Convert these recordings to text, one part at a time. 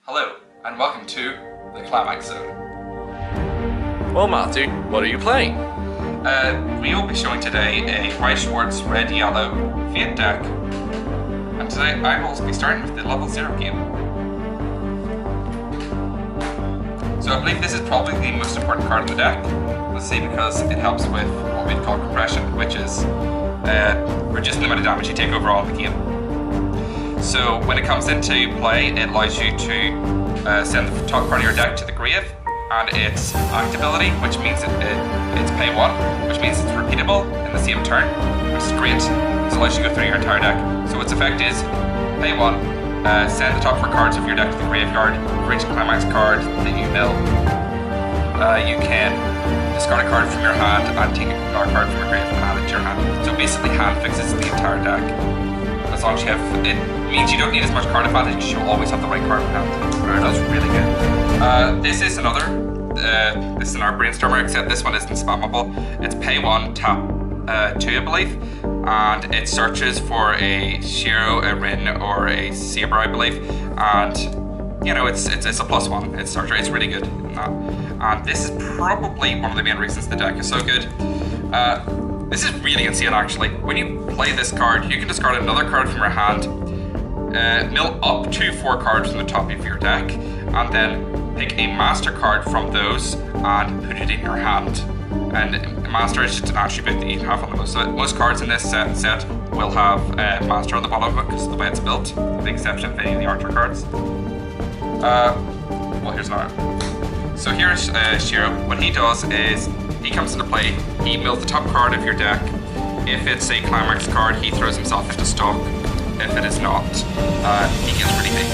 Hello, and welcome to the Climax Zone. Well, Matthew, what are you playing? We will be showing today a Weiss Schwarz red-yellow Fiat deck, and today I will be starting with the level 0 game. So I believe this is probably the most important card in the deck, let's see, because it helps with what we'd call compression, which is reducing the amount of damage you take overall in the game. So when it comes into play, it allows you to send the top part of your deck to the grave, and its act ability, which means it's pay 1, which means it's repeatable in the same turn, which is great. It allows you to go through your entire deck. So its effect is pay 1, send the top 4 cards of your deck to the graveyard, for each climax card that you mill. You can discard a card from your hand and take a card from your grave and add it to your hand. So basically hand fixes the entire deck. As long as you have, it means you don't need as much card advantage because you'll always have the right card in hand. That's really good. This is another, this is another brainstormer, except this one isn't spammable. It's pay 1, tap 2, I believe, and it searches for a Shiro, a Rin, or a Saber, I believe, and you know, it's a +1, it's searcher, it's really good in that. And this is probably one of the main reasons the deck is so good. This is really insane actually. When you play this card, you can discard another card from your hand, mill up to 4 cards from the top of your deck, and then pick a master card from those and put it in your hand. And master is just an attribute that you have on the most cards in this set will have master on the bottom of it because of the way it's built, with the exception of any of the archer cards. Well, here's another. So here's Shiro. What he does is he comes into play, he mills the top card of your deck. If it's a climax card, he throws himself into stock. If it is not, he gets really big.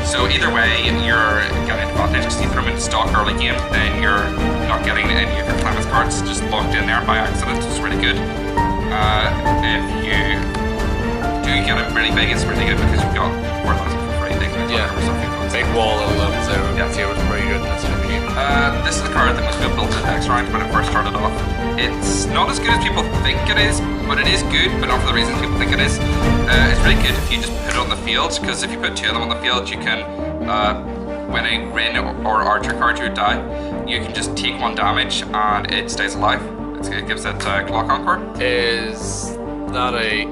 So either way, you're getting an advantage because you throw him into stock early game, then you're not getting any of your climax cards just locked in there by accident. It's really good. If you do get him really big, it's really good because you've got 4,000 for free. Yeah, big wall at 11-0. Yeah, it was pretty good in this game. This is a card that most people built the decks around when it first started off. It's not as good as people think it is, but it is good, but not for the reasons people think it is. It's really good if you just put it on the field, because if you put 2 of them on the field, you can, when a Rin or Archer card you would die, you can just take 1 damage and it stays alive. It gives it Clock Encore. Is that a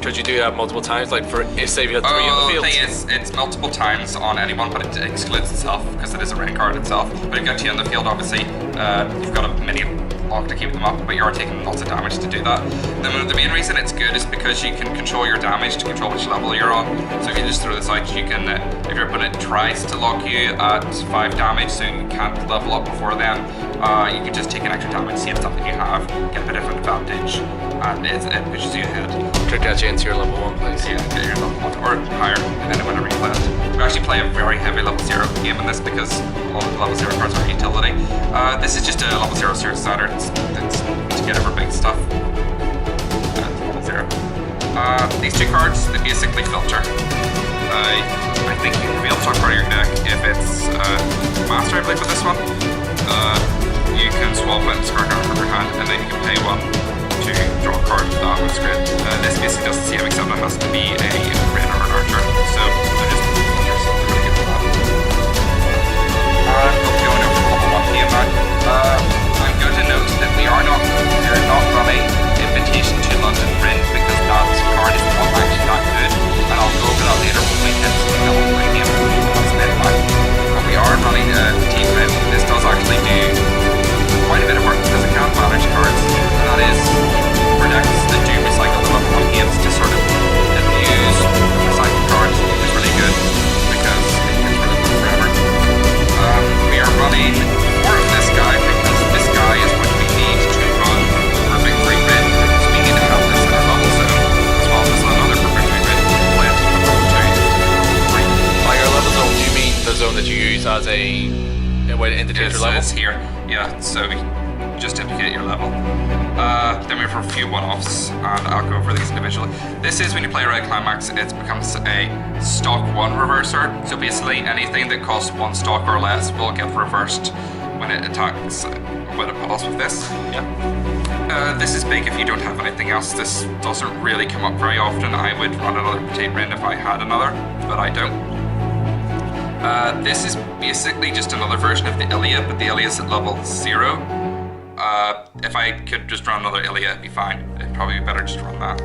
could you do that multiple times? Like for say if you had 3 on the field? The thing is, it's multiple times on anyone, but it excludes itself because it is a Rin card itself. But if you've got 2 on the field, obviously, you've got a mini block to keep them up, but you are taking lots of damage to do that. The main reason it's good is because you can control your damage to control which level you're on. So if you just throw this out, you can, if your opponent tries to lock you at 5 damage, so you can't level up before then, you can just take an extra damage, see if it's something you have, get a bit of an advantage, and it pushes you ahead. To get you into your level 1 place. Yeah, get your level 1 or higher, and then whenever you play it. We actually play a very heavy level 0 game in this because all of the level 0 cards are utility. This is just a level 0 series standard. It's to get over big stuff. Level 0. These 2 cards, they basically filter. I think you can be able to talk part of your deck if it's master, I believe, with this one. You can swap it and discard a card from your hand, and then you can pay 1 to draw a card with that. That's great. This basically does the same, except it has to be a Rin or an Archer. So they're just really good for that. We'll be going over the level 1 game now. I'm going to note that we're not running Invitation to London Rin because that card is not actually that good, and I'll go over that later when we get to the level 1 game. That's an impact. But we are running Team Rin. This does actually do quite a bit of work because it can manage cards, and that is for decks that do recycle the level 1 games to sort of abuse recycled cards, which is really good because it gets rid of them forever. We are running 4 of this guy because this guy is what we need to run Perfect 3 Rin, because we need to have this in our level zone, as well as another Perfect 3 Rin played at level 2, 3. By your level zone, do you mean the zone that you use as a way to indicate your level? It's here, yeah, so just indicate your level. Then we have a few one-offs, and I'll go over these individually. This is when you play Red Climax, it becomes a stock 1 reverser. So basically anything that costs 1 stock or less will get reversed when it attacks, when it pulls with this. Yeah. This is big if you don't have anything else. This doesn't really come up very often. I would run another potato rin if I had another, but I don't. This is basically just another version of the Ilia, but the Ilia's at level 0. If I could just run another Ilia, it'd be fine. It'd probably be better just to run that.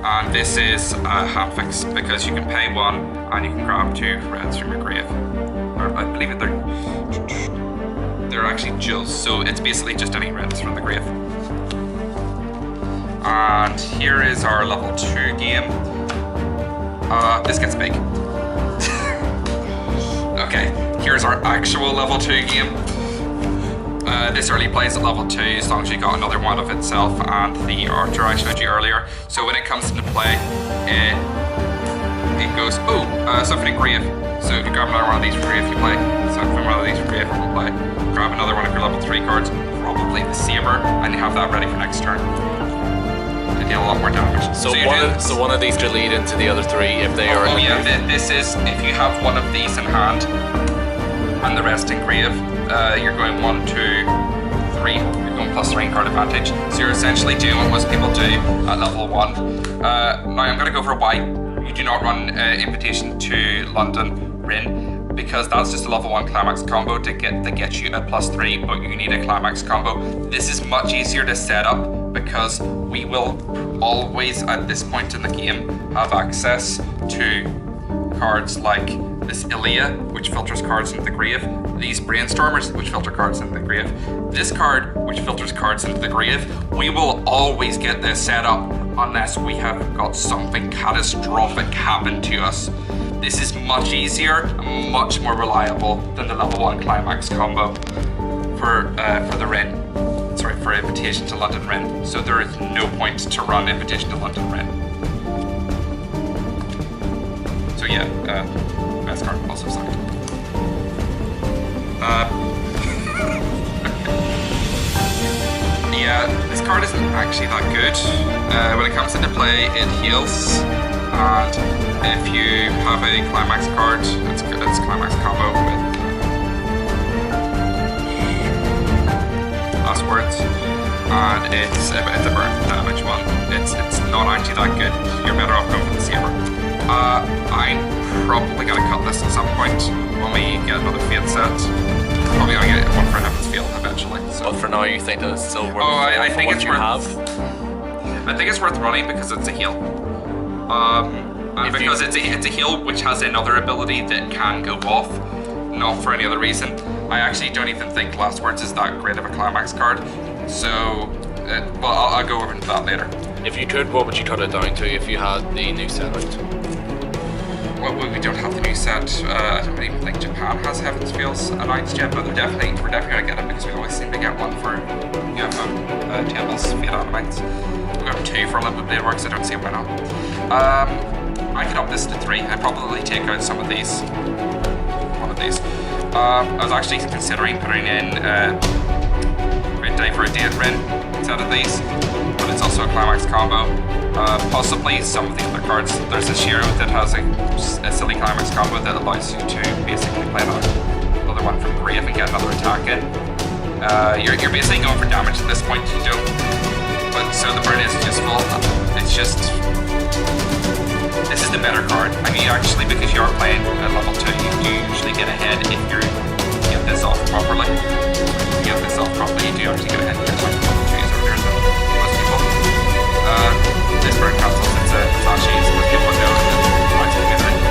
And this is a hand fix, because you can pay 1 and you can grab 2 reds from your grave. Or I believe they're actually jewels, so it's basically just any reds from the grave. And here is our level 2 game. This gets big. Okay, here's our actual level 2 game. This early plays at level 2 as long as you got another one of itself and the archer I showed you earlier. So when it comes into play, it goes, something in grave. So if you grab another one of these for grave, you play. Something one of these for grave, you play. Grab another one of your level 3 cards, probably the saber, and you have that ready for next turn. To deal a lot more damage. So one of these could lead into the other 3 if they are. This is if you have one of these in hand and the rest in grave. You're going 1, 2, 3. You're going +3 card advantage. So you're essentially doing what most people do at level 1. Now I'm going to go for why you do not run Invitation to London Rin, because that's just a level 1 climax combo that gets you a +3, but you need a climax combo. This is much easier to set up because we will always at this point in the game have access to cards like this Ilia, which filters cards into the grave, these Brainstormers, which filter cards into the grave, this card, which filters cards into the grave. We will always get this set up unless we have got something catastrophic happen to us. This is much easier and much more reliable than the level 1 climax combo for the Rin. Sorry, for Invitation to London Rin. So there is no point to run Invitation to London Rin. So yeah, best card also sucked. Yeah, this card isn't actually that good. When it comes into play, it heals, and if you have a climax card, it's climax combo with last words, and it's a burn damage one. It's not actually that good. You're better off going for the saber. I'm probably gonna cut this at some point when we get another Fate set. Probably gonna get one for Heaven's Field eventually. So. But for now, you think that it's still worth? I think what it's you worth. have? I think it's worth running because it's a heal. And because it's a heal which has another ability that can go off, not for any other reason. I actually don't even think Last Words is that great of a climax card. So, well, I'll go over into that later. If you could, what would you cut it down to if you had the new set out? Well, we don't have the new set. I don't even think Japan has Heaven's Fields announced yet, but we're definitely gonna get it because we always seem to get one for tables, Fate Animates. We got 2 for Olympic Blade Works. I don't see why not. I could up this to 3. I'd probably take out some of these. One of these. I was actually considering putting in Red Die for a Dead Rin instead of these, but it's also a climax combo. Possibly some of the other cards. There's a Shiro that has a silly climax combo that allows you to basically play another one from grave and get another attack in. You're basically going for damage at this point, you don't. But so the burn is useful. It's just this is the better card. I mean, actually, because you are playing at level 2, you usually get ahead if you get this off properly. If you get this off properly, you do actually get ahead. You're like level 2s earlier than most people. This burn cancels. It's a flashy, so most people know that it's community.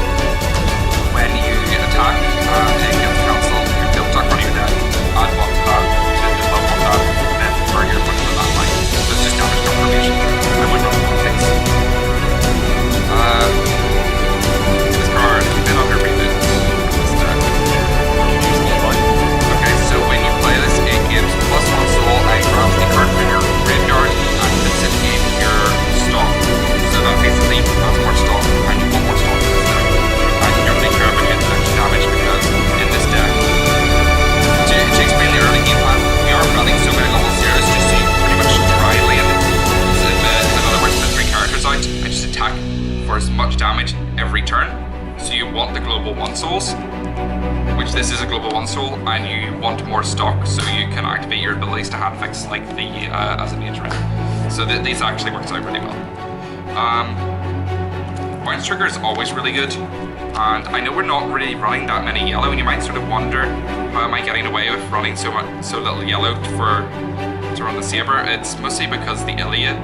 When you attack and it gets cancelled, you build attack on your deck, add 1 to that, to just level that, and then burn your push with that line. So it's just damage confirmation. I would run one things. This card has been underrated. Okay, so when you play this, it gives +1 soul and grabs a card from your graveyard and puts it in your stock. So that basically has more stock and you want more stock in this deck. And you don't think you're ever getting extra damage because in this deck, to explain the early game plan, we are running so many level 0s just so you pretty much try lane. In other words, put 3 characters out and just attack for as much damage every turn. So you want the global 1 souls, which this is a global 1 soul, and you want more stock so you can activate your abilities to hand fix like the as a major. So these actually works out really well. Bounce trigger is always really good, and I know we're not really running that many yellow, and you might sort of wonder, how am I getting away with running so little yellow to run the saber? It's mostly because the Ilia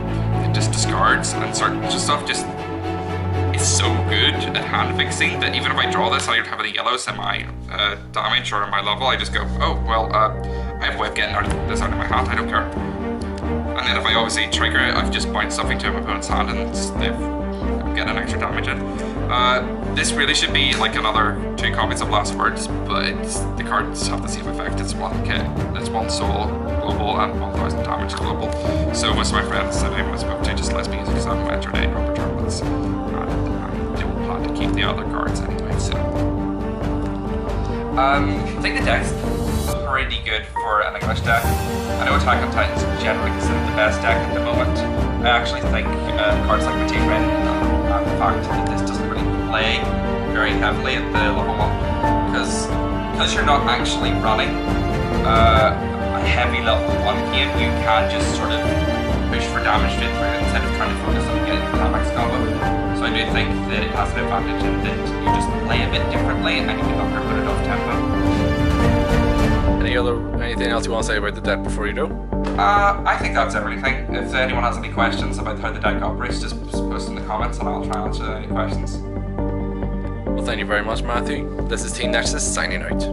just discards and certain stuff just is so good at hand fixing that even if I draw this, I don't have any yellows in my damage or in my level. I just go, oh well, I have a way of getting this out of my hand. I don't care. And then if I obviously trigger it, I've just bounced something to my opponent's hand and they've get an extra damage in. This really should be like another 2 copies of Last Words, but the cards have the same effect. It's 1 kit, it's 1 soul global and 1000 damage global. So most of my friends that I spoke to just let me use it because I'm entered in rubber tournaments. I don't plan to keep the other cards anyway, so. I think the deck's pretty good for an English deck. I know Attack on Titan's generally considered the best deck at the moment. I actually think cards like Rotate Ring and the fact that this doesn't really play very heavily at the level 1, because you're not actually running a heavy level 1 game, you can just sort of push for damage straight through it instead of trying to focus on getting the max combo. So I do think that it has an advantage in that you just play a bit differently and you can knock your opponent off tempo. Anything else you want to say about the deck before you do? I think that's everything. If anyone has any questions about how the deck operates, just post in the comments and I'll try and answer any questions. Well, thank you very much, Matthew. This is Team Nexus signing out.